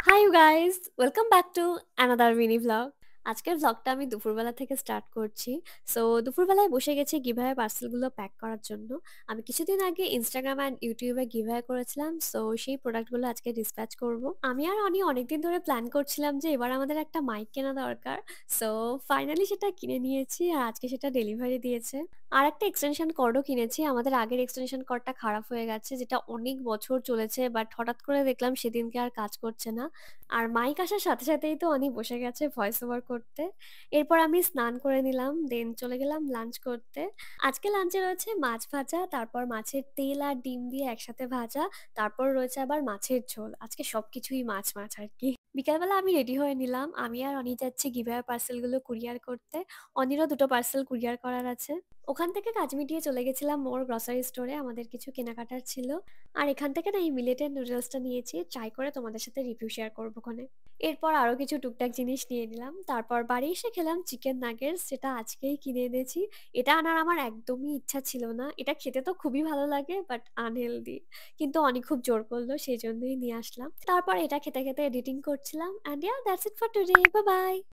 High you guys, welcome back to another mini vlog. আজকের ভ্লগটা আমি দুপুরবেলা থেকে স্টার্ট করছি। সো দুপুরবেলায় বসে গেছি গিভঅ্যাওয়ে পার্সেলগুলো প্যাক করার জন্য। আমি কিছুদিন আগে ইনস্টাগ্রাম অ্যান্ড ইউটিউবে গিভঅ্যাওয়ে করেছিলাম, সো সেই প্রোডাক্টগুলো আজকে ডিসপ্যাচ করব। আমি আর অনি অনেকদিন ধরে প্ল্যান করছিলাম যে এবার আমাদের একটা মাইক কেনা দরকার। সো ফাইনালি সেটা কিনে নিয়েছি আর আজকে সেটা ডেলিভারি দিয়েছে। আর একটা এক্সটেনশন কর্ডও কিনেছি। আমাদের আগের এক্সটেনশন কর্ডটা খারাপ হয়ে গেছে, যেটা অনেক বছর চলেছে, বাট হঠাৎ করে দেখলাম সেদিনকে আর কাজ করছে না। আর মাইক আসার সাথে সাথেই তো অনি বসে গেছে ভয়েস ওভার করতে। এরপর আমি স্নান করে নিলাম, দেন চলে গেলাম লাঞ্চ করতে। আজকে লাঞ্চে রয়েছে মাছ ভাজা, তারপর মাছের তেল আর ডিম দিয়ে একসাথে ভাজা, তারপর রয়েছে আবার মাছের ঝোল। আজকে সবকিছুই মাছ মাছ আর কি। বিকালবেলা আমি রেডি হয়ে নিলাম, আমি আর অনি যাচ্ছি গিভঅ্যাওয়ে পার্সেলগুলো কুরিয়ার করতে। অনিরও দুটো পার্সেল কুরিয়ার করার আছে। ওখান থেকে কাজ মিটিয়ে চলে গেছিলাম মোর গ্রসারি স্টোরে, আমাদের কিছু কেনাকাটার ছিল। আর এখান থেকে না এই মিলেটের নুডলসটা নিয়েছি, ট্রাই করে তোমাদের সাথে রিভিউ শেয়ার করবো ওখানে। এরপর আরও কিছু টুকটাক জিনিস নিয়ে নিলাম, তারপর বাড়ি এসে খেলাম চিকেন নাগেটস, যেটা আজকেই কিনে এনেছি। এটা আনার আমার একদমই ইচ্ছা ছিল না, এটা খেতে তো খুবই ভালো লাগে বাট আনহেলদি, কিন্তু অনেক খুব জোর করলো সেই জন্যই নিয়ে আসলাম। তারপর এটা খেতে খেতে এডিটিং করছিলাম, and yeah that's it for today, bye bye.